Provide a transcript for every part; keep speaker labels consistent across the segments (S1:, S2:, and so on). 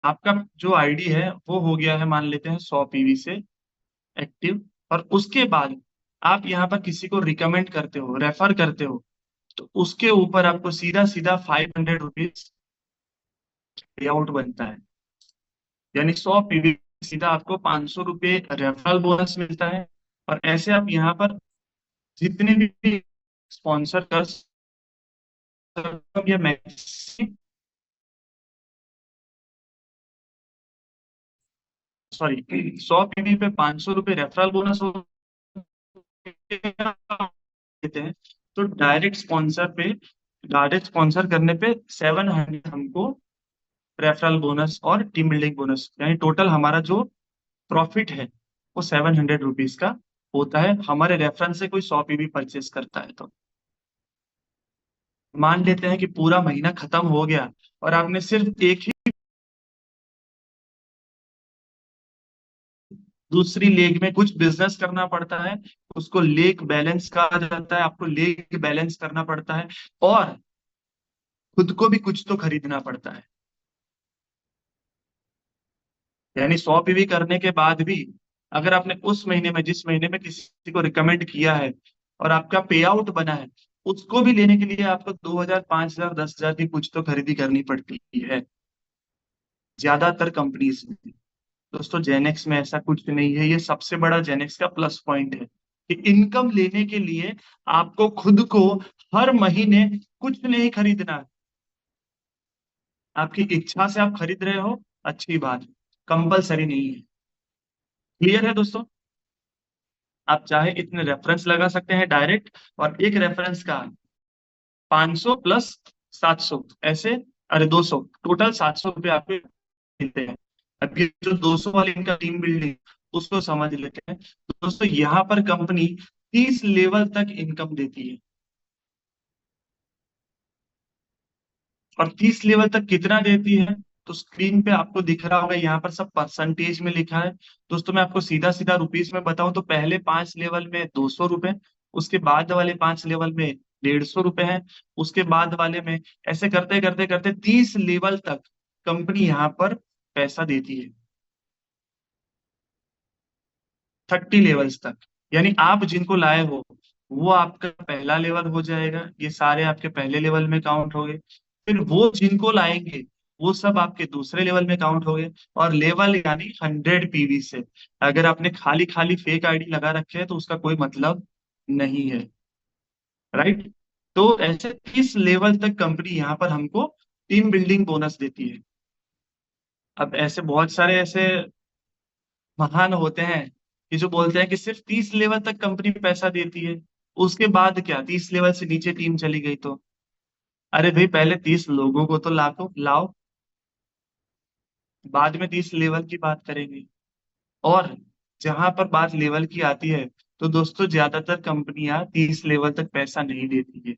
S1: आपका जो आईडी है वो हो गया है, मान लेते हैं 100 पीवी से एक्टिव, और उसके बाद आप यहाँ पर किसी को रिकमेंड करते हो, रेफर करते हो, तो उसके ऊपर आपको सीधा सीधा 500 रुपीज पे आउट बनता है। यानी 100 पीवी सीधा आपको 500 रुपये रेफरल बोनस मिलता है। और ऐसे आप यहाँ पर जितने भी स्पॉन्सर कर सकते हो, या मैक्सिमम, सॉरी, 100 पीवी पे 500 रुपये रेफरल बोनस देते हैं। तो डायरेक्ट स्पॉन्सर करने पे 700 हमको रेफरल बोनस और टीम बिल्डिंग बोनस, यानी टोटल हमारा जो प्रॉफिट है वो 700 रुपीज का होता है, हमारे रेफरेंस से कोई 100 पीवी परचेस करता है तो। मान लेते हैं कि पूरा महीना खत्म हो गया और आपने सिर्फ एक ही, दूसरी लेग में कुछ बिजनेस करना पड़ता है, उसको लेग बैलेंस कहा जाता है, आपको लेग बैलेंस करना पड़ता है, और खुद को भी कुछ तो खरीदना पड़ता है। यानी 100 पीवी करने के बाद भी अगर आपने उस महीने में, जिस महीने में किसी को रिकमेंड किया है और आपका पे आउट बना है, उसको भी लेने के लिए आपको 2,000, 5,000, 10,000 की कुछ तो खरीदी करनी पड़ती है ज्यादातर कंपनीज में। दोस्तों जेनेक्स में ऐसा कुछ नहीं है, ये सबसे बड़ा जेनेक्स का प्लस पॉइंट है कि इनकम लेने के लिए आपको खुद को हर महीने कुछ नहीं खरीदना है। आपकी इच्छा से आप खरीद रहे हो, अच्छी बात, कंपलसरी नहीं है। क्लियर है दोस्तों? आप चाहे इतने रेफरेंस लगा सकते हैं डायरेक्ट, और एक रेफरेंस का 500 प्लस 700 ऐसे, अरे 200, टोटल 700 रुपये आपको मिलते हैं। अब ये जो 200 वाली इनका टीम बिल्डिंग, उसको समझ लेते हैं। दोस्तों यहाँ पर कंपनी 30 लेवल तक इनकम देती है। और 30 लेवल तक कितना देती है, तो स्क्रीन पे आपको दिख रहा होगा, यहाँ पर सब परसेंटेज में लिखा है। दोस्तों मैं आपको सीधा सीधा रुपीस में बताऊं तो पहले 5 लेवल में 200 रुपए, उसके बाद वाले 5 लेवल में 150 रुपए हैं, उसके बाद वाले में, ऐसे करते करते करते 30 लेवल तक कंपनी यहाँ पर पैसा देती है। 30 लेवल्स तक, यानी आप जिनको लाए हो वो आपका पहला लेवल हो जाएगा, ये सारे आपके पहले लेवल में काउंट हो गए। फिर वो जिनको लाएंगे वो सब आपके दूसरे लेवल में काउंट हो गए। और लेवल यानी 100 पीवी से, अगर आपने खाली खाली फेक आईडी लगा रखे है तो उसका कोई मतलब नहीं है। राइट? तो ऐसे 30 लेवल तक कंपनी यहाँ पर हमको टीम बिल्डिंग बोनस देती है। अब ऐसे बहुत सारे ऐसे महान होते हैं कि जो बोलते हैं कि सिर्फ 30 लेवल तक कंपनी पैसा देती है, उसके बाद क्या, 30 लेवल से नीचे टीम चली गई तो, अरे भाई पहले 30 लोगों को तो लाओ लाओ, बाद में 30 लेवल की बात करेंगे। और जहां पर बात लेवल की आती है, तो दोस्तों ज्यादातर कंपनियां 30 लेवल तक पैसा नहीं देती है।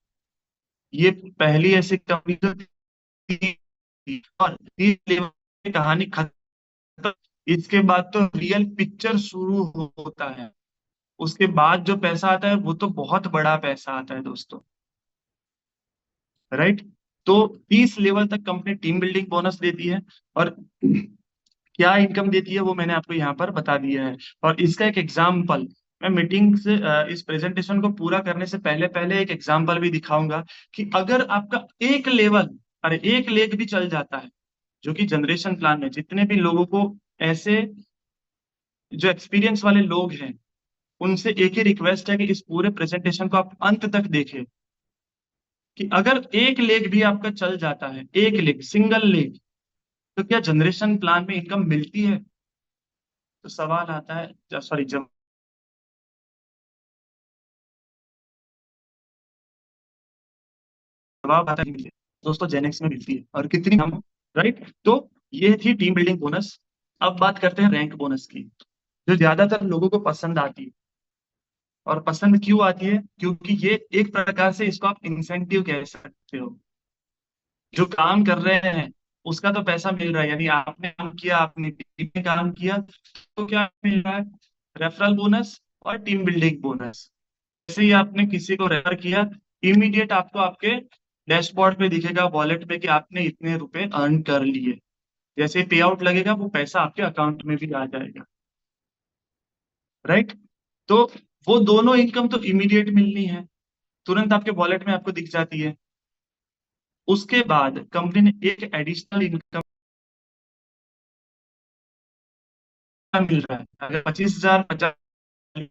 S1: ये पहली ऐसी कंपनी जो थी, और 30 लेवल की कहानी खत्म। इसके बाद तो रियल पिक्चर शुरू होता है। उसके बाद जो पैसा आता है वो तो बहुत बड़ा पैसा आता है दोस्तों। राइट? तो 30 लेवल तक कंपनी टीम बिल्डिंग बोनस देती है। और क्या इनकम देती है वो मैंने आपको यहाँ पर बता दिया है। और इसका एक एग्जाम्पल, मैं मीटिंग से इस प्रेजेंटेशन को पूरा करने से पहले पहले एक एग्जाम्पल भी दिखाऊंगा कि अगर आपका एक लेवल, अरे एक लेग भी चल जाता है, जो कि जनरेशन प्लान में जितने भी लोगों को, ऐसे जो एक्सपीरियंस वाले लोग हैं, उनसे एक ही रिक्वेस्ट है कि इस पूरे प्रेजेंटेशन को आप अंत तक देखें, कि अगर एक लेग भी आपका चल जाता है, एक लेग, सिंगल लेग, तो क्या जनरेशन प्लान में इनकम मिलती है? तो सवाल आता है, सॉरी, जवाब आता है, दोस्तों जेनेक्स में मिलती है, और कितनी कम। राइट? तो ये थी टीम बिल्डिंग बोनस। अब बात करते हैं रैंक बोनस की, जो ज्यादातर लोगों को पसंद आती है। और पसंद क्यों आती है? क्योंकि ये एक प्रकार से इसको आप इंसेंटिव कह सकते हो। जो काम कर रहे हैं उसका तो पैसा मिल रहा है, यानी आपने काम किया, आपने टीम में काम किया, तो क्या मिल रहा है? रेफरल बोनस और टीम बिल्डिंग बोनस। जैसे ही आपने किसी को रेफर किया, इमीडिएट आपको आपके डैशबोर्ड पे दिखेगा, वॉलेट पे, कि आपने इतने रुपए अर्न कर लिए। जैसे पे आउट लगेगा वो पैसा आपके अकाउंट में भी आ जाएगा। राइट। तो वो दोनों इनकम तो इमीडिएट मिलनी है, तुरंत आपके वॉलेट में आपको दिख जाती है। उसके बाद कंपनी ने एक एडिशनल इनकम मिल रहा है। अगर 25,000 50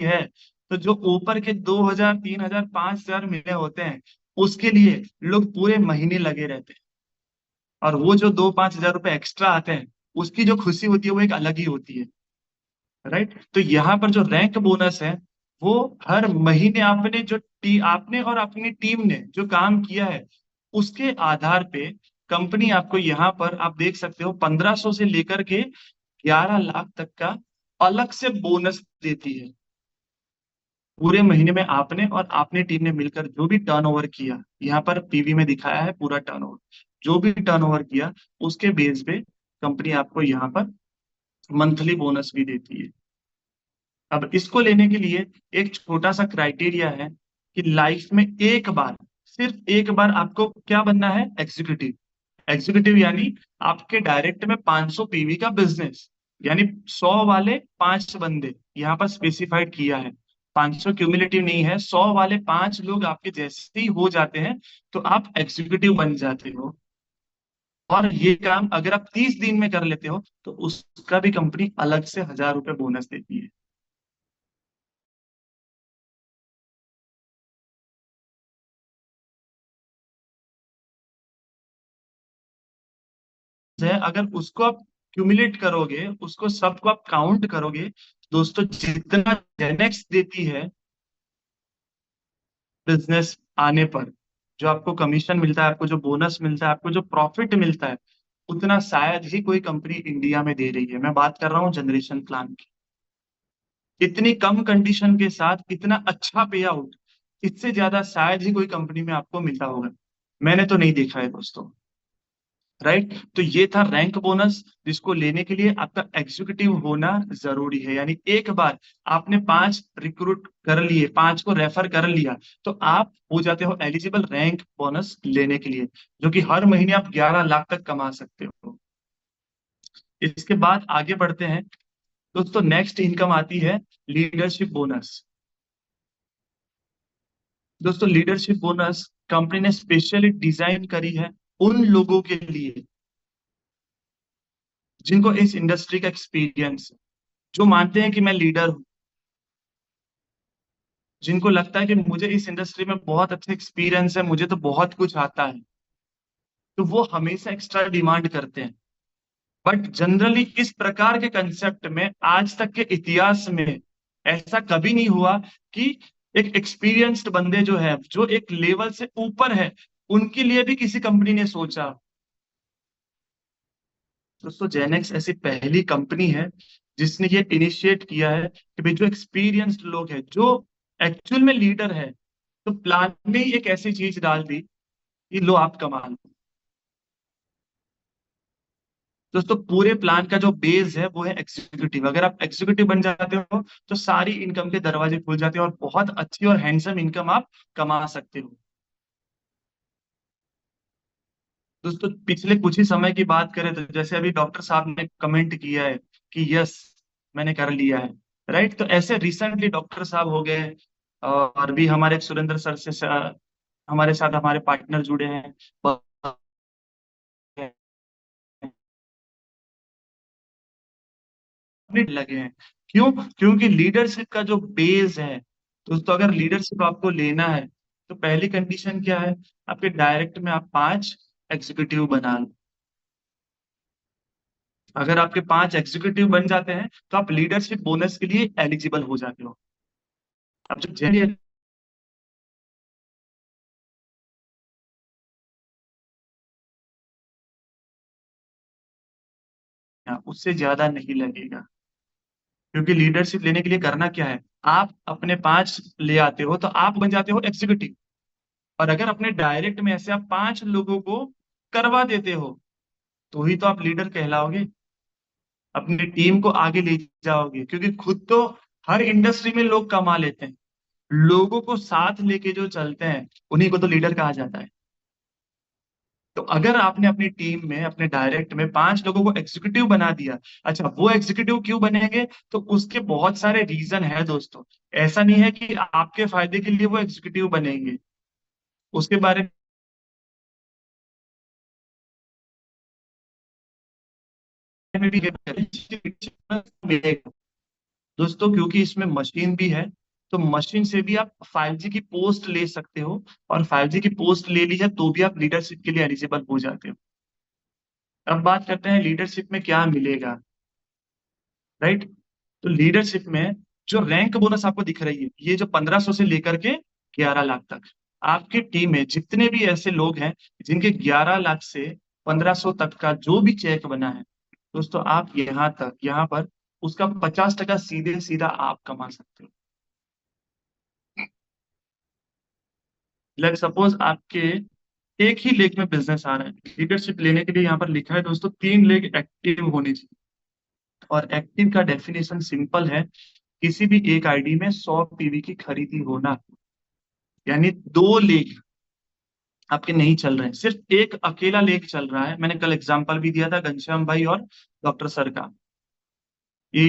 S1: है, तो जो ऊपर के 2,000 3,000 5,000 मिले होते हैं, उसके लिए लोग पूरे महीने लगे रहते हैं। और वो जो 2-5 हजार रुपए एक्स्ट्रा आते हैं, उसकी जो खुशी होती है वो एक अलग ही होती है। राइट। तो यहाँ पर जो रैंक बोनस है, वो हर महीने आपने और अपनी टीम ने जो काम किया है, उसके आधार पे कंपनी आपको यहाँ पर आप देख सकते हो 1,500 से लेकर के 11 लाख तक का अलग से बोनस देती है। पूरे महीने में आपने और आपने टीम ने मिलकर जो भी टर्नओवर किया, यहाँ पर पीवी में दिखाया है पूरा टर्नओवर, जो भी टर्नओवर किया उसके बेस पे कंपनी आपको यहाँ पर मंथली बोनस भी देती है। अब इसको लेने के लिए एक छोटा सा क्राइटेरिया है कि लाइफ में एक बार, सिर्फ एक बार आपको क्या बनना है, एग्जीक्यूटिव। एग्जीक्यूटिव यानी आपके डायरेक्ट में 500 पीवी का बिजनेस, यानी 100 वाले 5 बंदे यहाँ पर स्पेसिफाइड किया है। 500 क्यूमुलेटिव नहीं है, 100 वाले 5 लोग आपके जैसे ही हो जाते हैं तो आप एग्जीक्यूटिव बन जाते हो। और ये काम अगर आप 30 दिन में कर लेते हो तो उसका भी कंपनी अलग से 1,000 रुपए बोनस देती है। अगर उसको आप क्यूमुलेट करोगे, उसको सबको आप काउंट करोगे, दोस्तों जितना जेनेक्स देती है बिजनेस आने पर, जो आपको कमीशन मिलता है, आपको जो बोनस मिलता है, आपको जो प्रॉफिट मिलता है, उतना शायद ही कोई कंपनी इंडिया में दे रही है। मैं बात कर रहा हूँ जनरेशन प्लान की। इतनी कम कंडीशन के साथ इतना अच्छा पे आउट, इससे ज्यादा शायद ही कोई कंपनी में आपको मिलता होगा। मैंने तो नहीं देखा है दोस्तों। राइट। तो ये था रैंक बोनस, जिसको लेने के लिए आपका एग्जीक्यूटिव होना जरूरी है। यानी एक बार आपने 5 रिक्रूट कर लिए, 5 को रेफर कर लिया, तो आप हो जाते हो एलिजिबल रैंक बोनस लेने के लिए, जो कि हर महीने आप 11 लाख तक कमा सकते हो। इसके बाद आगे बढ़ते हैं दोस्तों, नेक्स्ट इनकम आती है लीडरशिप बोनस। दोस्तों लीडरशिप बोनस कंपनी ने स्पेशली डिजाइन करी है उन लोगों के लिए जिनको इस इंडस्ट्री का एक्सपीरियंस है, जो मानते हैं कि मैं लीडर हूं, जिनको लगता है कि मुझे इस इंडस्ट्री में बहुत अच्छा एक्सपीरियंस है, मुझे तो बहुत कुछ आता है, तो वो हमेशा एक्स्ट्रा डिमांड करते हैं। बट जनरली इस प्रकार के कंसेप्ट में आज तक के इतिहास में ऐसा कभी नहीं हुआ कि एक एक्सपीरियंस्ड बंदे जो है, जो एक लेवल से ऊपर है, उनके लिए भी किसी कंपनी ने सोचा। दोस्तों जेनेक्स ऐसी पहली कंपनी है जिसने ये इनिशिएट किया है कि भाई जो एक्सपीरियंस्ड लोग हैं, जो एक्चुअल में लीडर है, तो प्लान में ही एक ऐसी चीज डाल दी कि लो आप कमा लो। दोस्तों पूरे प्लान का जो बेस है वो है एग्जीक्यूटिव। अगर आप एग्जीक्यूटिव बन जाते हो तो सारी इनकम के दरवाजे खुल जाते हैं और बहुत अच्छी और हैंडसम इनकम आप कमा सकते हो। दोस्तों पिछले कुछ ही समय की बात करें तो जैसे अभी डॉक्टर साहब ने कमेंट किया है कि यस मैंने कर लिया है। राइट। तो ऐसे रिसेंटली डॉक्टर साहब हो गए, और भी हमारे सुरेंद्र सर से हमारे साथ हमारे पार्टनर जुड़े हैं, लगे हैं। क्यों? क्योंकि लीडरशिप का जो बेस है दोस्तों, अगर लीडरशिप आपको लेना है तो पहली कंडीशन क्या है, आपके डायरेक्ट में आप 5 एग्जीक्यूटिव बना लो। अगर आपके 5 एग्जीक्यूटिव बन जाते हैं तो आप लीडरशिप बोनस के लिए एलिजिबल हो जाते हो। अब जो जेन उससे ज्यादा नहीं लगेगा। क्योंकि लीडरशिप लेने के लिए करना क्या है, आप अपने 5 ले आते हो तो आप बन जाते हो एग्जीक्यूटिव। और अगर अपने डायरेक्ट में ऐसे आप 5 लोगों को करवा देते हो, तो ही तो आप लीडर कहलाओगे, अपनी टीम को आगे ले जाओगे। क्योंकि खुद तो हर इंडस्ट्री में लोग कमा लेते हैं, लोगों को साथ लेके जो चलते हैं उन्हीं को तो लीडर कहा जाता है। तो अगर आपने अपनी टीम में, अपने डायरेक्ट में 5 लोगों को एग्जीक्यूटिव बना दिया, अच्छा वो एग्जीक्यूटिव क्यों बनेंगे, तो उसके बहुत सारे रीजन है दोस्तों। ऐसा नहीं है कि आपके फायदे के लिए वो एग्जीक्यूटिव बनेंगे, उसके बारे में भी मिलेगा दोस्तों, क्योंकि इसमें मशीन भी है। तो मशीन से भी आप 5G की पोस्ट ले सकते हो, और 5G की पोस्ट ले ली है तो भी आप लीडरशिप के लिए एलिजिबल हो जाते हो। अब बात करते हैं लीडरशिप में क्या मिलेगा, राइट। तो लीडरशिप में जो रैंक बोनस आपको दिख रही है, ये जो 1500 से लेकर के 11 लाख तक, आपकी टीम में जितने भी ऐसे लोग हैं जिनके 11 लाख से 1500 तक का जो भी चेक बना है, दोस्तों आप यहाँ पर उसका 50% सीधे सीधा आप कमा सकते हो। लाइक सपोज आपके एक ही लेग में बिजनेस आ रहा है, लीडरशिप लेने के लिए यहाँ पर लिखा है दोस्तों 3 लेग एक्टिव होनी चाहिए। और एक्टिव का डेफिनेशन सिंपल है, किसी भी एक आईडी में 100 पीवी की खरीदी होना। यानी 2 लेग आपके नहीं चल रहे हैं, सिर्फ एक अकेला लेग चल रहा है। मैंने कल एग्जांपल भी दिया था घनश्याम भाई और डॉक्टर सर का। ये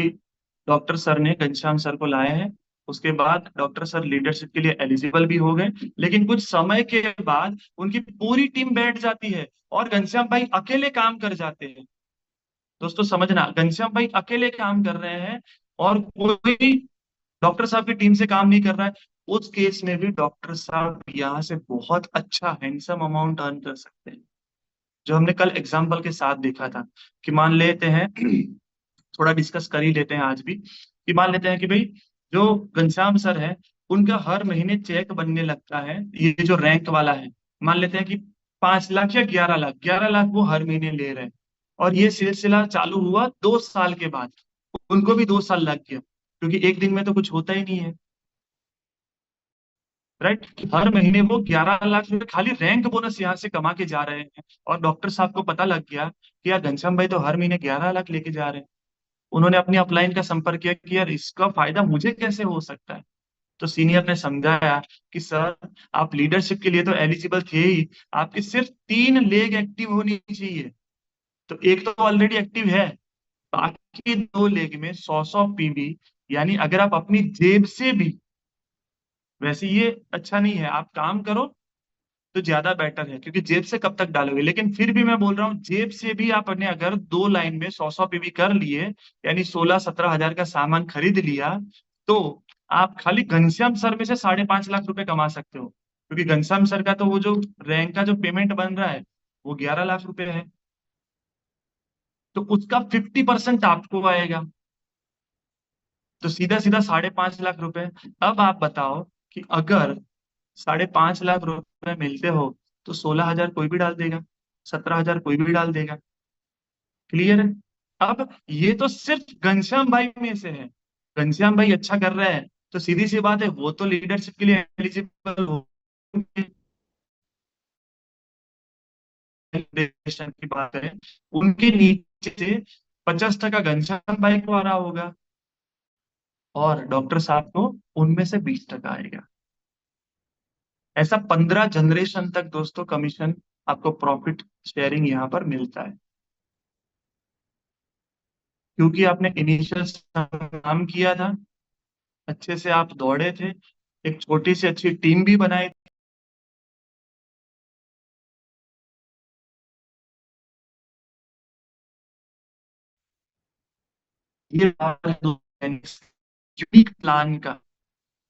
S1: डॉक्टर सर ने घनश्याम सर को लाए हैं, उसके बाद डॉक्टर सर लीडरशिप के लिए एलिजिबल भी हो गए, लेकिन कुछ समय के बाद उनकी पूरी टीम बैठ जाती है और घनश्याम भाई अकेले काम कर जाते हैं। दोस्तों समझना, घनश्याम भाई अकेले काम कर रहे हैं और कोई डॉक्टर साहब की टीम से काम नहीं कर रहा है। उस केस में भी डॉक्टर साहब यहाँ से बहुत अच्छा हैंडसम अमाउंट अर्न कर सकते हैं, जो हमने कल एग्जाम्पल के साथ देखा था। कि मान लेते हैं थोड़ा डिस्कस कर ही लेते हैं आज भी, कि मान लेते हैं कि भाई जो घनश्याम सर है, उनका हर महीने चेक बनने लगता है, ये जो रैंक वाला है, मान लेते हैं कि 5 लाख या 11 लाख, 11 लाख वो हर महीने ले रहे हैं। और ये सिलसिला चालू हुआ 2 साल के बाद, उनको भी 2 साल लग गया, क्योंकि एक दिन में तो कुछ होता ही नहीं है, राइट। हर महीने वो 11 लाख रुपए खाली रैंक बोनस यहाँ से कमा के जा रहे हैं। और डॉक्टर साहब को पता लग गया कि यार घनश्याम भाई तो हर महीने 11 लाख लेके जा रहे हैं। उन्होंने अपनी अपलाइन का संपर्क किया कि यार इसका फायदा मुझे कैसे हो सकता है। तो सीनियर ने समझाया कि सर आप लीडरशिप के लिए तो एलिजिबल थे ही, आपके सिर्फ 3 लेग एक्टिव होनी चाहिए। तो एक तो ऑलरेडी एक्टिव है, बाकी 2 लेग में 100 पीवी। यानी अगर आप अपनी जेब से भी, वैसे ये अच्छा नहीं है, आप काम करो तो ज्यादा बेटर है, क्योंकि जेब से कब तक डालोगे। लेकिन फिर भी मैं बोल रहा हूँ, जेब से भी आपने अगर 2 लाइन में 100 पीवी कर लिए, यानी 16-17 हजार का सामान खरीद लिया, तो आप खाली घनश्याम सर में से 5.5 लाख रुपए कमा सकते हो। क्योंकि घनश्याम सर का तो वो जो रैंक का जो पेमेंट बन रहा है वो 11 लाख रुपए है, तो उसका 50% आपको आएगा, तो सीधा सीधा 5.5 लाख रुपए। अब आप बताओ कि अगर 5.5 लाख रुपए मिलते हो, तो 16 हजार कोई भी डाल देगा, 17 हजार कोई भी डाल देगा। क्लियर है। अब ये तो सिर्फ घनश्याम भाई में से है, घनश्याम भाई अच्छा कर रहे हैं तो सीधी सी बात है वो तो लीडरशिप के लिए एलिजिबल होंगे। Generation की बात करें, उनके नीचे से 50% घनश्याम भाई को आ रहा होगा, और डॉक्टर साहब को उनमें से 20% आएगा। ऐसा 15 जनरेशन तक दोस्तों कमीशन, आपको प्रॉफिट शेयरिंग यहाँ पर मिलता है, क्योंकि आपने इनिशियल काम किया था, अच्छे से आप दौड़े थे, एक छोटी सी अच्छी टीम भी बनाई। ये यूनिक प्लान का,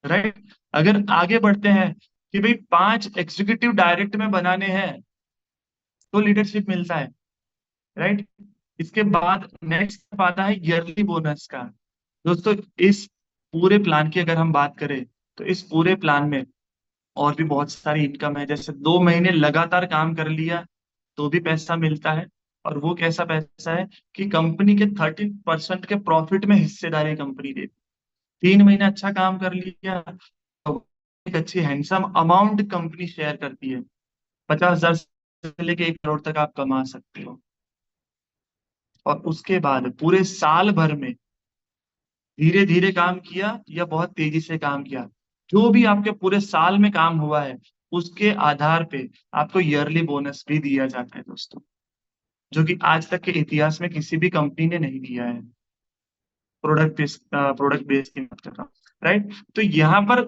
S1: राइट। अगर आगे बढ़ते हैं कि भाई 5 एग्जीक्यूटिव डायरेक्ट में बनाने हैं तो लीडरशिप मिलता है, राइट। इसके बाद नेक्स्ट आता है ईयरली बोनस का। दोस्तों इस पूरे प्लान की अगर हम बात करें, तो इस पूरे प्लान में और भी बहुत सारी इनकम है। जैसे 2 महीने लगातार काम कर लिया तो भी पैसा मिलता है, और वो कैसा पैसा है कि कंपनी के 30% के प्रॉफिट में हिस्सेदारी कंपनी देती। 3 महीने अच्छा काम कर लिया तो एक अच्छी हैंडसम अमाउंट कंपनी शेयर करती है, 50 हजार से लेके 1 करोड़ तक आप कमा सकते हो। और उसके बाद पूरे साल भर में धीरे धीरे काम किया या बहुत तेजी से काम किया, जो भी आपके पूरे साल में काम हुआ है, उसके आधार पे आपको ईयरली बोनस भी दिया जाता है दोस्तों, जो कि आज तक के इतिहास में किसी भी कंपनी ने नहीं दिया है। प्रोडक्ट बेस की बात कर रहा हूँ, राइट। तो यहाँ पर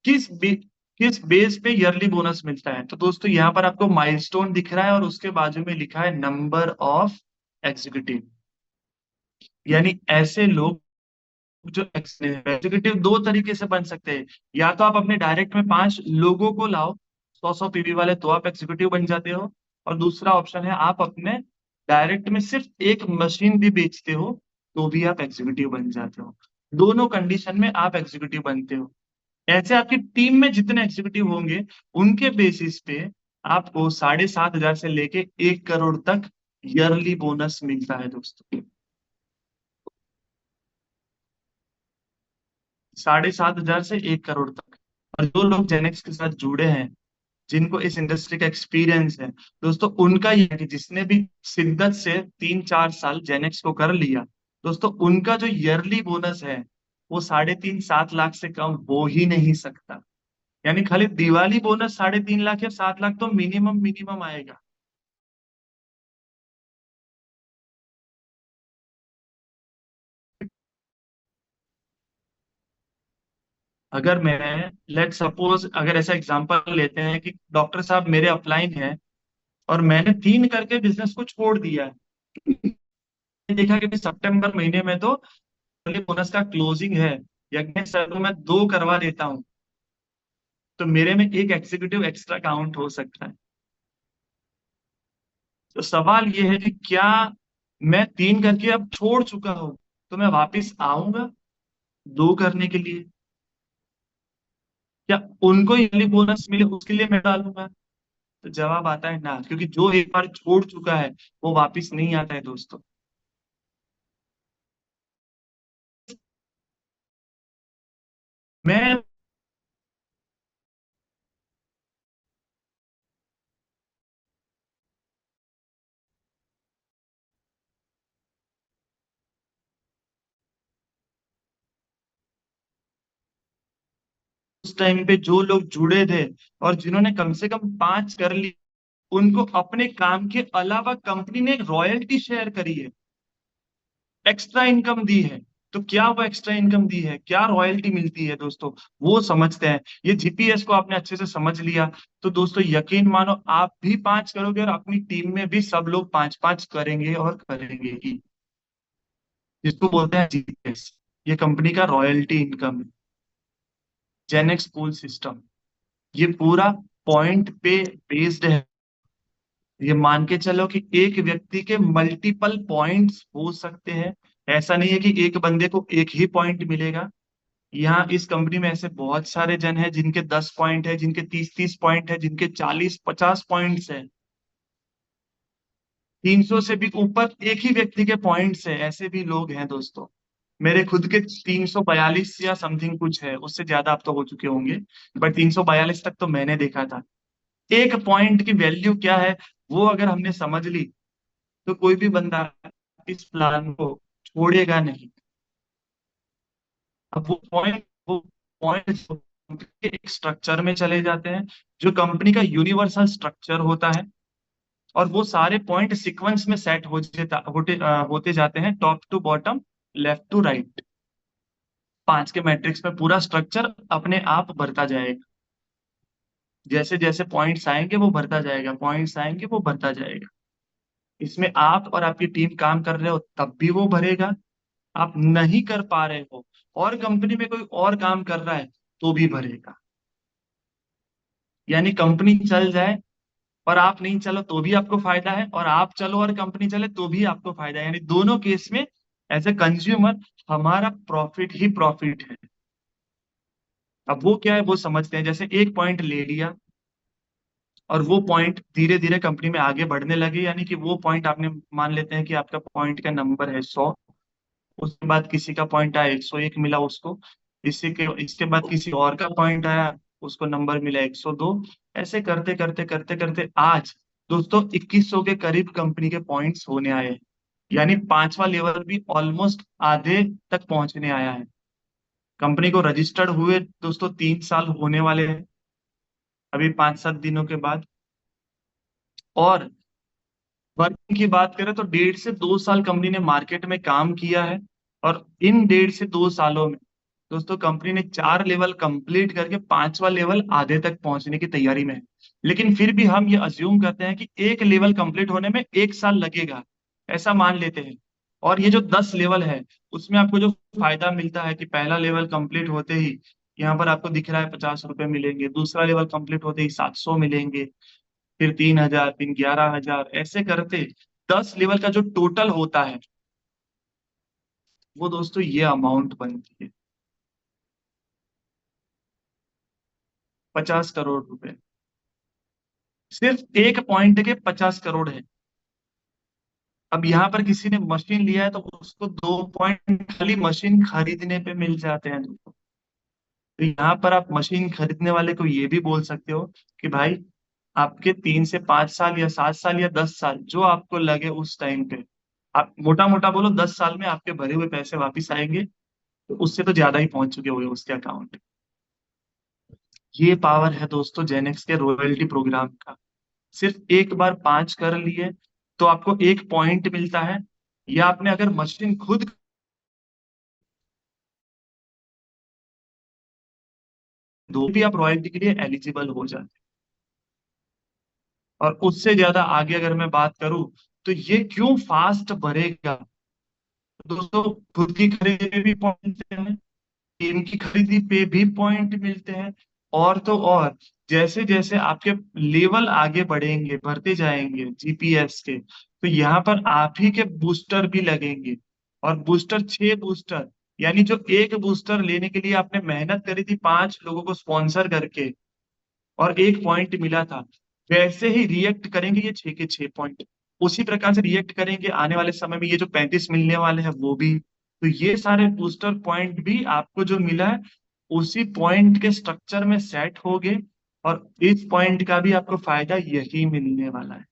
S1: किस बे, किस बेस पे ईयरली बोनस मिलता है, तो दोस्तों यहाँ पर आपको माइलस्टोन दिख रहा है और उसके बाजू में लिखा है नंबर ऑफ एग्जीक्यूटिव। यानी ऐसे लोग जो एग्जीक्यूटिव दो तरीके से बन सकते हैं। या तो आप अपने डायरेक्ट में 5 लोगों को लाओ, 100 पीवी वाले, तो आप एग्जीक्यूटिव बन जाते हो। और दूसरा ऑप्शन है आप अपने डायरेक्ट में सिर्फ एक मशीन भी बेचते हो, तो भी आप एग्जीक्यूटिव बन जाते हो। दोनों कंडीशन में आप एग्जीक्यूटिव बनते हो। ऐसे आपकी टीम में जितने एग्जीक्यूटिव होंगे, उनके बेसिस पे आपको 7,500 से लेके 1 करोड़ तक ईयरली बोनस मिलता है दोस्तों। 7,500 से 1 करोड़ तक। और जो लोग जेनेक्स के साथ जुड़े हैं, जिनको इस इंडस्ट्री का एक्सपीरियंस है दोस्तों, उनका ये है कि जिसने भी शिद्दत से 3-4 साल जेनेक्स को कर लिया दोस्तों, उनका जो ईयरली बोनस है वो 3.5-7 लाख से कम हो ही नहीं सकता। यानी खाली दिवाली बोनस 3.5 लाख या 7 लाख तो मिनिमम मिनिमम आएगा। अगर मैं, लेट सपोज, अगर ऐसा एग्जांपल लेते हैं कि डॉक्टर साहब मेरे अपलाइन है और मैंने 3 करके बिजनेस को छोड़ दिया है, देखा कि सितंबर महीने में तो अर्ली बोनस का क्लोजिंग है, या मैं सर मैं 2 करवा देता हूँ, तो मेरे में एक एग्जीक्यूटिव एक्स्ट्रा काउंट हो सकता है। तो सवाल ये है कि क्या मैं 3 करके अब छोड़ चुका हूं, तो मैं वापस आऊंगा 2 करने के लिए, या उनको ईयरली बोनस मिले उसके लिए मैं डालूंगा? तो जवाब आता है ना, क्योंकि जो एक बार छोड़ चुका है वो वापस नहीं आता है दोस्तों। मैं उस टाइम पे जो लोग जुड़े थे और जिन्होंने कम से कम 5 कर ली, उनको अपने काम के अलावा कंपनी ने एक रॉयल्टी शेयर करी है, एक्स्ट्रा इनकम दी है। तो क्या वो एक्स्ट्रा इनकम दी है, क्या रॉयल्टी मिलती है दोस्तों, वो समझते हैं। ये जीपीएस को आपने अच्छे से समझ लिया, तो दोस्तों यकीन मानो आप भी 5 करोगे और अपनी टीम में भी सब लोग 5-5 करेंगे और करेंगे ही। जिसको बोलते हैं जीपीएस, ये कंपनी का रॉयल्टी इनकम है। जेनेक्स पूल सिस्टम ये पूरा पॉइंट पे बेस्ड है। ये मान के चलो कि एक व्यक्ति के मल्टीपल पॉइंट्स हो सकते हैं। ऐसा नहीं है कि एक बंदे को एक ही पॉइंट मिलेगा। यहाँ इस कंपनी में ऐसे बहुत सारे जन हैं जिनके 10 पॉइंट है, जिनके 30-30 पॉइंट है, जिनके 40-50 पॉइंट्स है। 300 से भी ऊपर एक ही व्यक्ति के पॉइंट्स है, ऐसे भी लोग हैं दोस्तों। मेरे खुद के 342 या समथिंग कुछ है, उससे ज्यादा आप तो हो चुके होंगे, बट 342 तक तो मैंने देखा था। एक पॉइंट की वैल्यू क्या है, वो अगर हमने समझ ली, तो कोई भी बंदा इस प्लान को छोड़ेगा नहीं। अब वो पॉइंट एक स्ट्रक्चर में चले जाते हैं, जो कंपनी का यूनिवर्सल स्ट्रक्चर होता है। और वो सारे पॉइंट सीक्वेंस में सेट होते जाते हैं, top to bottom, left to right. 5 के मैट्रिक्स में पूरा स्ट्रक्चर अपने आप भरता जाएगा। जैसे जैसे पॉइंट्स आएंगे वो भरता जाएगा, पॉइंट्स आएंगे वो भरता जाएगा। इसमें आप और आपकी टीम काम कर रहे हो तब भी वो भरेगा, आप नहीं कर पा रहे हो और कंपनी में कोई और काम कर रहा है तो भी भरेगा। यानी कंपनी चल जाए और आप नहीं चलो तो भी आपको फायदा है, और आप चलो और कंपनी चले तो भी आपको फायदा है। यानी दोनों केस में एज ए कंज्यूमर हमारा प्रॉफिट ही प्रॉफिट है। अब वो क्या है वो समझते हैं। जैसे एक पॉइंट ले लिया और वो पॉइंट धीरे धीरे कंपनी में आगे बढ़ने लगे, यानी कि वो पॉइंट आपने, मान लेते हैं कि आपका पॉइंट का नंबर है 100, उसके बाद किसी का पॉइंट आया 101 मिला उसको, इसके बाद किसी और का पॉइंट आया, उसको नंबर मिला 102। ऐसे करते करते करते करते आज दोस्तों 2100 के करीब कंपनी के पॉइंट्स होने आए हैं। यानी 5वां लेवल भी ऑलमोस्ट आधे तक पहुंचने आया है। कंपनी को रजिस्टर्ड हुए दोस्तों 3 साल होने वाले हैं। अभी 5-7 दिनों के बाद। और वर्किंग की बात करें तो 1.5 से 2 साल कंपनी ने मार्केट में काम किया है। और इन 1.5 से 2 सालों में दोस्तों कंपनी ने 4 लेवल कंप्लीट करके 5वां लेवल आधे तक पहुंचने की तैयारी में है। लेकिन फिर भी हम ये अज्यूम करते हैं कि एक लेवल कंप्लीट होने में 1 साल लगेगा, ऐसा मान लेते हैं। और ये जो 10 लेवल है उसमें आपको जो फायदा मिलता है कि पहला लेवल कंप्लीट होते ही यहाँ पर आपको दिख रहा है 50 रुपए मिलेंगे, दूसरा लेवल कंप्लीट होते ही 700 मिलेंगे, फिर 3,000, फिर 11,000, ऐसे करते 10 लेवल का जो टोटल होता है वो दोस्तों ये अमाउंट बनती है, 50 करोड़ रुपए। सिर्फ एक पॉइंट के 50 करोड़ है। अब यहाँ पर किसी ने मशीन लिया है तो उसको 2 पॉइंट खाली मशीन खरीदने पे मिल जाते हैं दोस्तों। तो यहाँ पर आप मशीन खरीदने वाले को ये भी बोल सकते हो कि भाई आपके 3 से 5 साल या 7 साल या 10 साल जो आपको लगे उस टाइम पे, आप मोटा मोटा बोलो 10 साल में आपके भरे हुए पैसे वापिस आएंगे। तो उससे तो ज्यादा ही पहुंच चुके हुए उसके अकाउंट। ये पावर है दोस्तों जेनेक्स के रॉयल्टी प्रोग्राम का। सिर्फ एक बार 5 कर लिए तो आपको 1 पॉइंट मिलता है, या आपने अगर मशीन खुद दो भी आप रॉयल्टी के लिए एलिजिबल हो जाते हैं। और उससे ज्यादा आगे अगर मैं बात करूं तो ये क्यों फास्ट बढ़ेगा, दोस्तों खुद की खरीदी पे भी पॉइंट हैं, टीम की खरीदी पे भी पॉइंट मिलते हैं। और तो और जैसे जैसे आपके लेवल आगे बढ़ेंगे बढ़ते जाएंगे जीपीएस के, तो यहाँ पर आप ही के बूस्टर भी लगेंगे। और बूस्टर 6 बूस्टर, यानी जो एक बूस्टर लेने के लिए आपने मेहनत करी थी 5 लोगों को स्पॉन्सर करके और 1 पॉइंट मिला था, वैसे ही रिएक्ट करेंगे ये 6 के 6 पॉइंट। उसी प्रकार से रिएक्ट करेंगे आने वाले समय में ये जो 35 मिलने वाले हैं वो भी। तो ये सारे बूस्टर पॉइंट भी आपको जो मिला है उसी पॉइंट के स्ट्रक्चर में सेट हो गए। और इस पॉइंट का भी आपको फायदा यही मिलने वाला है।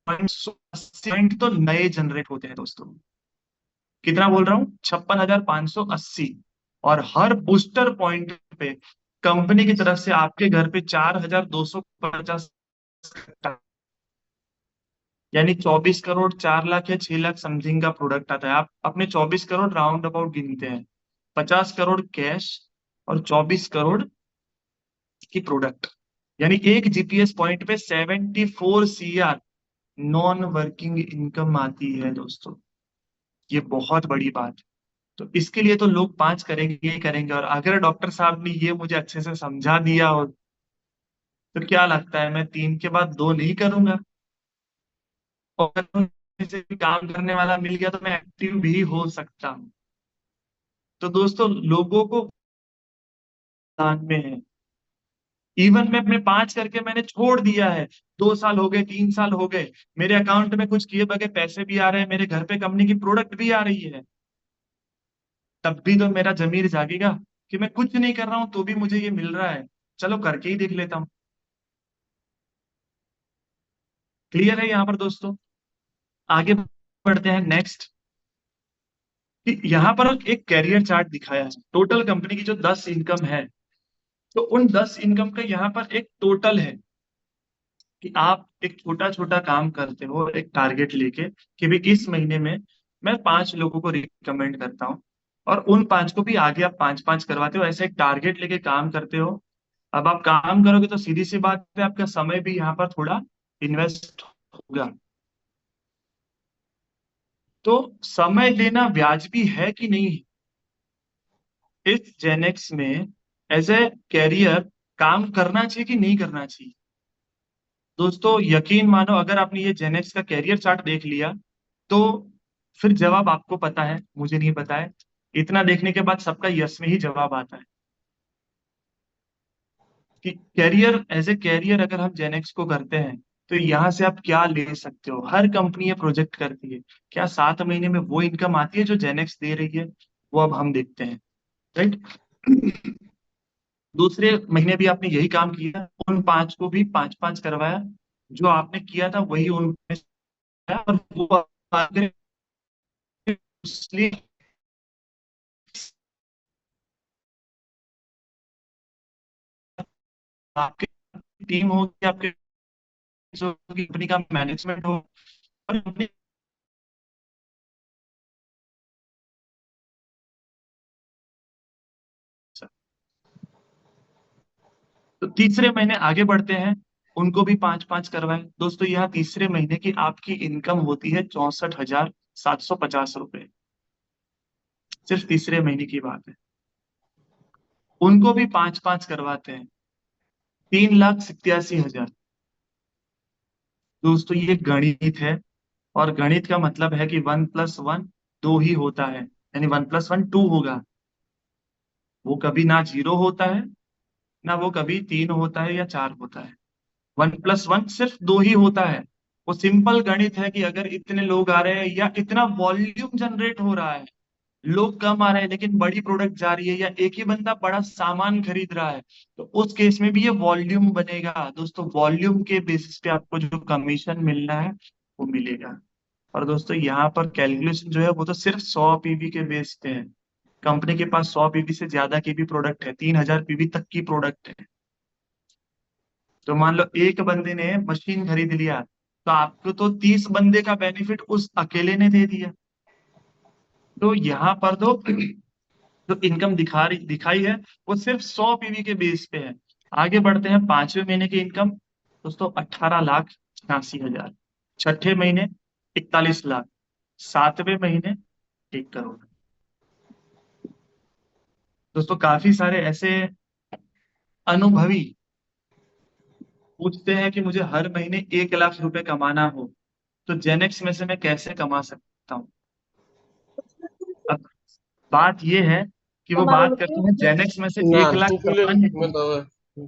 S1: 80 पॉइंट तो नए जनरेट होते हैं दोस्तों। कितना बोल रहा हूँ, 56,580। और हर बूस्टर पॉइंट पे कंपनी की तरफ से आपके घर पे 4,250, यानी 24 करोड़ 4 लाख या 6 लाख समथिंग का प्रोडक्ट आता है। आप अपने 24 करोड़ राउंड अबाउट गिनते हैं, 50 करोड़ कैश और 24 करोड़ की प्रोडक्ट, यानी एक जीपीएस पॉइंट पे 74 CR नॉन वर्किंग इनकम आती है दोस्तों। ये बहुत बड़ी बात है। तो इसके लिए तो लोग 5 करेंगे ही करेंगे। और अगर डॉक्टर साहब ने ये मुझे अच्छे से समझा दिया हो तो क्या लगता है मैं 3 के बाद 2 नहीं करूंगा। और अगर उनमें से भी काम करने वाला मिल गया तो मैं एक्टिव भी हो सकता हूँ। तो दोस्तों लोगों को ध्यान में है। इवन मैं अपने 5 करके मैंने छोड़ दिया है, 2 साल हो गए 3 साल हो गए, मेरे अकाउंट में कुछ किए बगैर पैसे भी आ रहे हैं, मेरे घर पे कंपनी की प्रोडक्ट भी आ रही है, तब भी तो मेरा जमीर जागेगा कि मैं कुछ नहीं कर रहा हूं तो भी मुझे ये मिल रहा है, चलो करके ही देख लेता हूँ। क्लियर है यहाँ पर दोस्तों। आगे बढ़ते हैं नेक्स्ट। कि यहाँ पर एक कैरियर चार्ट दिखाया है, टोटल कंपनी की जो 10 इनकम है, तो उन 10 इनकम का यहाँ पर एक टोटल है कि आप एक छोटा छोटा काम करते हो एक टारगेट लेके कि भाई इस महीने में मैं 5 लोगों को रिकमेंड करता हूँ, और उन 5 को भी आगे आप 5-5 करवाते हो, ऐसे एक टारगेट लेके काम करते हो। अब आप काम करोगे तो सीधी सी बात है आपका समय भी यहाँ पर थोड़ा इन्वेस्ट होगा। तो समय देना वाजिबी है कि नहीं इस जेनेक्स में, एज ए कैरियर काम करना चाहिए कि नहीं करना चाहिए। दोस्तों यकीन मानो अगर आपने ये जेनेक्स का कैरियर चार्ट देख लिया तो फिर जवाब आपको पता है, मुझे नहीं पता है। इतना देखने के बाद सबका यस में ही जवाब आता है कि कैरियर, एज ए कैरियर अगर हम जेनेक्स को करते हैं तो यहाँ से आप क्या ले सकते हो। हर कंपनी ये प्रोजेक्ट करती है, क्या 7 महीने में वो इनकम आती है जो जेनेक्स दे रही है, वो अब हम देखते हैं। राइट। दूसरे महीने भी आपने यही काम किया, उन 5 को भी 5-5 करवाया, जो आपने किया था वही उनमें से आया, और वो आपके टीम होगी, आपके कंपनी का मैनेजमेंट हो, और कंपनी। तो तीसरे महीने आगे बढ़ते हैं, उनको भी 5-5 करवाएं। दोस्तों यहाँ तीसरे महीने की आपकी इनकम होती है 64,750 रुपए। सिर्फ तीसरे महीने की बात है। उनको भी 5-5 करवाते हैं, 3,87,000। दोस्तों ये गणित है, और गणित का मतलब है कि 1+1 2 ही होता है, यानी 1+1 2 होगा। वो कभी ना 0 होता है, ना वो कभी 3 होता है या 4 होता है। 1+1 सिर्फ 2 ही होता है। वो सिंपल गणित है कि अगर इतने लोग आ रहे हैं या इतना वॉल्यूम जनरेट हो रहा है, लोग कम आ रहे हैं लेकिन बड़ी प्रोडक्ट जा रही है, या एक ही बंदा बड़ा सामान खरीद रहा है, तो उस केस में भी ये वॉल्यूम बनेगा। दोस्तों वॉल्यूम के बेसिस पे आपको जो कमीशन मिलना है वो मिलेगा। और दोस्तों यहाँ पर कैलकुलेशन जो है वो तो सिर्फ 100 पीवी के बेस पे है। कंपनी के पास 100 पीवी से ज्यादा की भी प्रोडक्ट है, 3,000 पीवी तक की प्रोडक्ट है। तो मान लो एक बंदे ने मशीन खरीद लिया, तो आपको तो 30 बंदे का बेनिफिट उस अकेले ने दे दिया। तो यहाँ पर तो जो इनकम दिखाई है वो सिर्फ 100 पीवी के बेस पे है। आगे बढ़ते हैं, 5वें महीने की इनकम दोस्तों 18,86,000। छठे महीने 41 लाख। 7वें महीने 1 करोड़। दोस्तों काफी सारे ऐसे अनुभवी पूछते हैं कि मुझे हर महीने 1 लाख रुपए कमाना हो, तो जेनेक्स में से मैं कैसे कमा सकता हूँ। अब बात ये है कि वो बात करते हैं जेनेक्स में से
S2: ना
S1: 1 लाख
S2: तू पी ले,
S1: कमाने
S2: मैं
S1: की।
S2: तो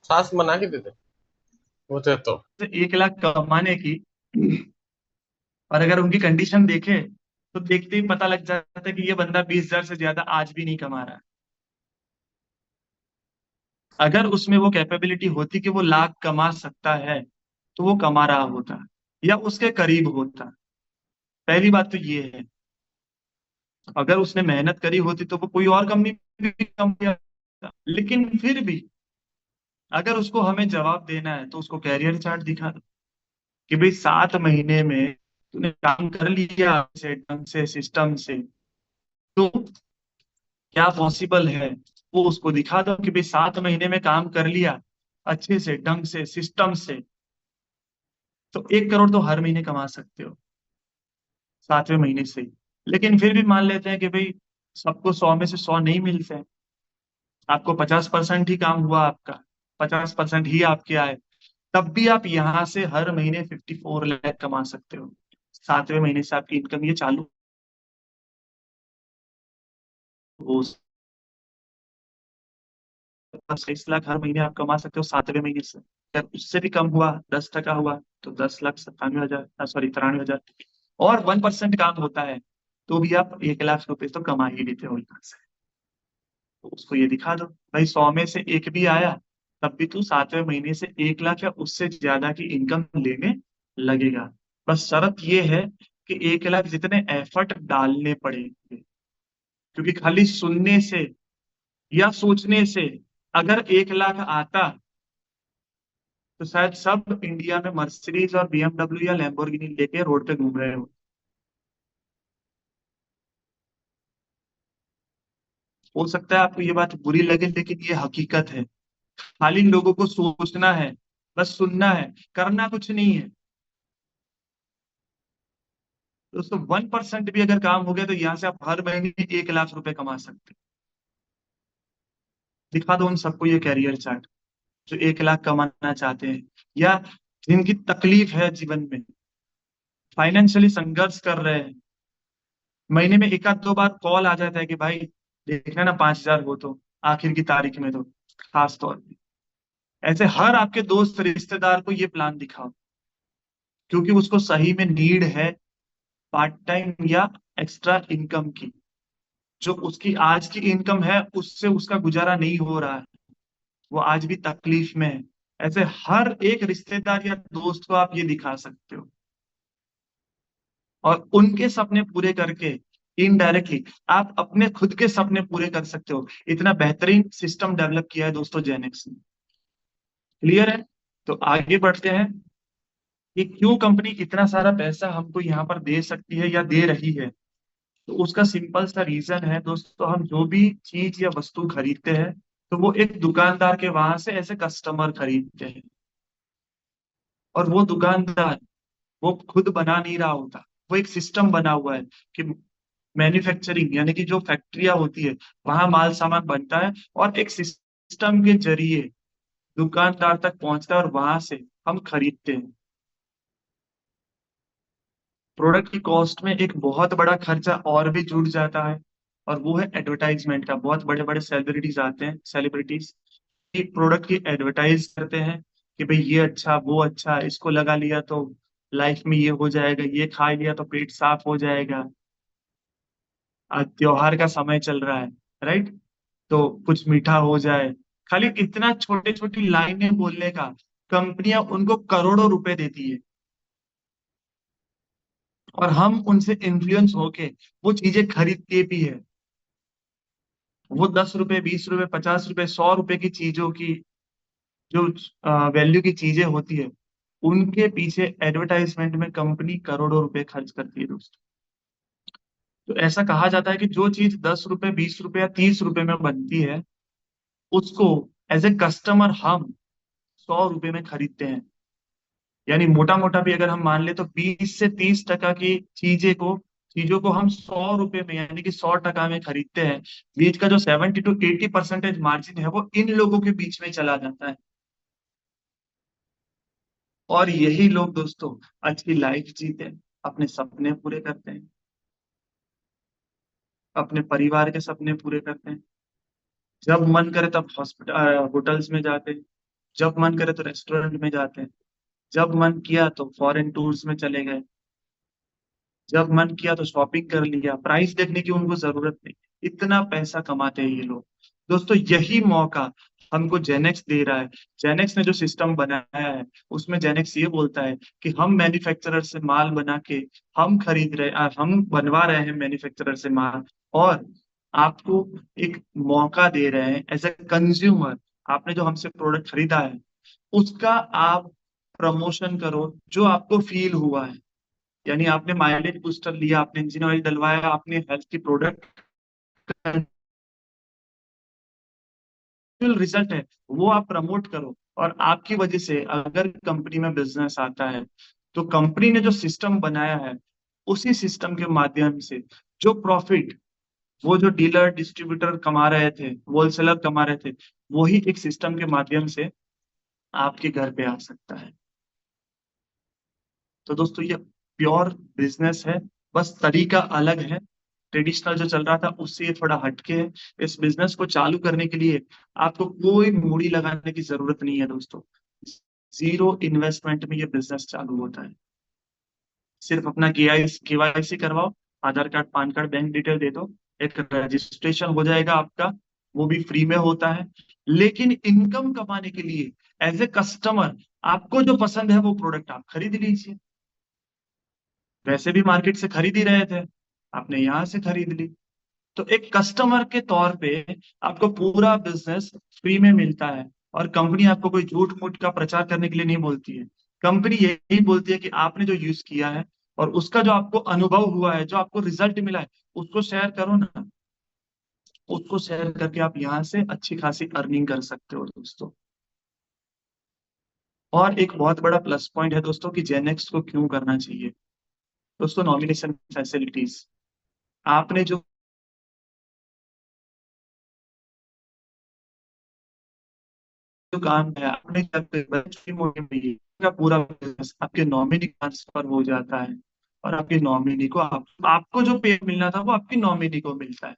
S2: सास बना के दे दे होते तो।
S1: 1 लाख कमाने की, और अगर उनकी कंडीशन देखे तो देखते ही पता लग जाता है कि ये बंदा 20,000 से ज्यादा आज भी नहीं कमा रहा है। अगर उसमें वो कैपेबिलिटी होती कि वो लाख कमा सकता है, तो वो कमा रहा होता या उसके करीब होता। पहली बात तो ये है। अगर उसने मेहनत करी होती तो वो कोई और कंपनी भी कम किया होता। लेकिन फिर भी अगर उसको हमें जवाब देना है तो उसको कैरियर चार्ट दिखा दो कि भाई 7 महीने में तूने काम कर लिया से ढंग से सिस्टम से, तो क्या पॉसिबल है। वो उसको दिखा दो कि भाई 7 महीने में काम कर लिया अच्छे से ढंग से सिस्टम से, तो 1 करोड़ तो हर महीने कमा सकते हो 7वें महीने से ही। लेकिन फिर भी मान लेते हैं कि भाई सबको 100 में से 100 नहीं मिलते हैं, आपको 50% ही काम हुआ आपका, 50% ही आपके आए, तब भी आप यहाँ से हर महीने 54 लाख कमा सकते हो। 7वें महीने से आपकी इनकम ये चालू हो, 23 लाख हर महीने आप कमा सकते हो 7वें महीने से। अगर उससे भी कम हुआ, 10% हुआ, तो 10,97,000, सॉरी 93,000, और 1% काम होता है, तो भी आप 1 लाख रुपए तो कमा ही लेते हो यहाँ से। तो उसको ये दिखा दो भाई 100 में से 1 भी आया, तब भी तू 7वें महीने से 1 लाख या उससे ज्यादा की इनकम लेने लगेगा। बस शर्त ये है कि 1 लाख जितने एफर्ट डालने पड़ेंगे, क्योंकि खाली सुनने से या सोचने से अगर 1 लाख आता, तो शायद सब इंडिया में मर्सिडीज और बीएमडब्ल्यू या लैम्बोर्गिनी लेके रोड पे घूम रहे हो सकता है आपको ये बात बुरी लगे, लेकिन ये हकीकत है। खाली लोगों को सोचना है, बस सुनना है, करना कुछ नहीं है। दोस्तों 1% भी अगर काम हो गया तो यहाँ से आप हर महीने 1 लाख रुपए कमा सकते हैं। दिखा दो उन सबको ये कैरियर चार्ट, जो 1 लाख कमाना चाहते हैं, या जिनकी तकलीफ है जीवन में, फाइनेंशियली संघर्ष कर रहे हैं। महीने में एक आध दो बार कॉल आ जाता है कि भाई देखना ना 5,000 हो तो, आखिर की तारीख में तो, खास तौर पे ऐसे हर आपके दोस्त रिश्तेदार को ये प्लान दिखाओ, क्योंकि उसको सही में नीड है पार्ट टाइम या एक्स्ट्रा इनकम की। जो उसकी आज की इनकम है उससे उसका गुजारा नहीं हो रहा है, वो आज भी तकलीफ में है। ऐसे हर एक रिश्तेदार या दोस्त को आप ये दिखा सकते हो, और उनके सपने पूरे करके इनडायरेक्टली आप अपने खुद के सपने पूरे कर सकते हो। इतना बेहतरीन सिस्टम डेवलप किया है दोस्तों जेनेक्स ने। क्लियर है? तो आगे बढ़ते हैं कि क्यों कंपनी इतना सारा पैसा हमको यहाँ पर दे सकती है या दे रही है। तो उसका सिंपल सा रीजन है दोस्तों, हम जो भी चीज या वस्तु खरीदते हैं तो वो एक दुकानदार के वहां से ऐसे कस्टमर खरीदते हैं। और वो दुकानदार वो खुद बना नहीं रहा होता, वो एक सिस्टम बना हुआ है कि मैन्युफैक्चरिंग यानी कि जो फैक्ट्रियां होती है वहां माल सामान बनता है और एक सिस्टम के जरिए दुकानदार तक पहुंचता है और वहां से हम खरीदते हैं। प्रोडक्ट की कॉस्ट में एक बहुत बड़ा खर्चा और भी जुड़ जाता है, और वो है एडवर्टाइजमेंट का। बहुत बड़े बड़े सेलिब्रिटीज आते हैं, सेलिब्रिटीज एक प्रोडक्ट की एडवर्टाइज करते हैं कि भाई ये अच्छा, वो अच्छा, इसको लगा लिया तो लाइफ में ये हो जाएगा, ये खा लिया तो पेट साफ हो जाएगा। आज त्योहार का समय चल रहा है, राइट? तो कुछ मीठा हो जाए। खाली इतना छोटे छोटी लाइनें बोलने का कंपनियां उनको करोड़ों रुपए देती है, और हम उनसे इन्फ्लुएंस होके वो चीजें खरीदते भी है। वो 10 रुपए, 20 रुपए, 50 रुपए, 100 रुपए की चीजों की जो वैल्यू की चीजें होती है, उनके पीछे एडवर्टाइजमेंट में कंपनी करोड़ों रुपए खर्च करती है दोस्तों। तो ऐसा कहा जाता है कि जो चीज 10 रुपए, 20 रुपए या 30 रुपए में बनती है, उसको एज ए कस्टमर हम 100 रुपए में खरीदते हैं। यानी मोटा मोटा भी अगर हम मान ले तो 20 से 30% की चीजों को हम 100 रुपए में यानी कि 100 टका में खरीदते हैं। बीच का जो 70 to 80% मार्जिन है वो इन लोगों के बीच में चला जाता है। और यही लोग दोस्तों अच्छी लाइफ जीते हैं, अपने सपने पूरे करते हैं, अपने परिवार के सपने पूरे करते हैं। जब मन करे तब हॉस्पिटल होटल्स में जाते हैं, जब मन करे तो रेस्टोरेंट में जाते हैं, जब मन किया तो फॉरेन टूर्स में चले गए, जब मन किया तो शॉपिंग कर लिया। प्राइस देखने की उनको जरूरत नहीं। इतना पैसा कमाते हैं ये लोग। दोस्तों यही मौका हमको जेनेक्स दे रहा है। जेनेक्स ने जो सिस्टम बनाया है उसमें जेनेक्स ये बोलता है कि हम मैन्युफैक्चरर से माल बना के हम खरीद रहे हम बनवा रहे हैं मैन्युफैक्चरर से माल, और आपको एक मौका दे रहे हैं एज ए कंज्यूमर। आपने जो हमसे प्रोडक्ट खरीदा है उसका आप प्रमोशन करो जो आपको फील हुआ है। यानी आपने माइलेज बूस्टर लिया, आपने इंजन ऑयल डलवाया, आपने हेल्थ की प्रोडक्ट रिजल्ट है वो आप प्रमोट करो। और आपकी वजह से अगर कंपनी में बिजनेस आता है तो कंपनी ने जो सिस्टम बनाया है उसी सिस्टम के माध्यम से जो प्रॉफिट वो जो डीलर डिस्ट्रीब्यूटर कमा रहे थे, होलसेलर कमा रहे थे, वही एक सिस्टम के माध्यम से आपके घर पे आ सकता है। तो दोस्तों ये प्योर बिजनेस है, बस तरीका अलग है। ट्रेडिशनल जो चल रहा था उससे ये थोड़ा हटके है। इस बिजनेस को चालू करने के लिए आपको कोई मूड़ी लगाने की जरूरत नहीं है दोस्तों। जीरो इन्वेस्टमेंट में ये बिजनेस चालू होता है। सिर्फ अपना केवाईसी करवाओ, Aadhaar card, PAN card, bank detail दे दो, एक रजिस्ट्रेशन हो जाएगा आपका। वो भी फ्री में होता है। लेकिन इनकम कमाने के लिए एज ए कस्टमर आपको जो पसंद है वो प्रोडक्ट आप खरीद लीजिए। वैसे भी मार्केट से खरीद ही रहे थे, आपने यहाँ से खरीद ली। तो एक कस्टमर के तौर पे आपको पूरा बिजनेस फ्री में मिलता है। और कंपनी आपको कोई झूठ मूठ का प्रचार करने के लिए नहीं बोलती है। कंपनी यही बोलती है कि आपने जो यूज किया है और उसका जो आपको अनुभव हुआ है, जो आपको रिजल्ट मिला है, उसको शेयर करो ना। उसको शेयर करके आप यहाँ से अच्छी खासी अर्निंग कर सकते हो दोस्तों। और एक बहुत बड़ा प्लस पॉइंट है दोस्तों कि जेनेक्स को क्यों करना चाहिए। दोस्तों नॉमिनेशन फैसिलिटीज, आपने जो काम है आपने छोटी मोटी नहीं का पूरा business आपके नॉमिनी ट्रांसफर हो जाता है। और आपके नॉमिनी को आपको जो पे मिलना था वो आपकी नॉमिनी को मिलता है।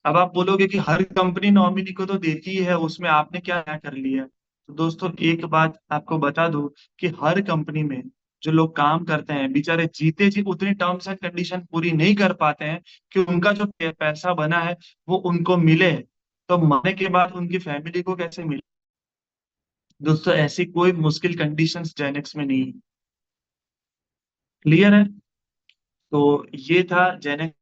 S1: अब आप बोलोगे कि हर कंपनी नॉमिनी को तो देती ही है, उसमें आपने क्या क्या कर लिया। तो दोस्तों एक बात आपको बता दूं कि हर कंपनी में जो लोग काम करते हैं बेचारे जीते जी उतनी टर्म्स एंड कंडीशन पूरी नहीं कर पाते हैं कि उनका जो पैसा बना है वो उनको मिले। तो मरने के बाद उनकी फैमिली को कैसे मिले। दोस्तों ऐसी कोई मुश्किल कंडीशंस जेनेक्स में नहीं है। क्लियर है? तो ये था जेनेक्स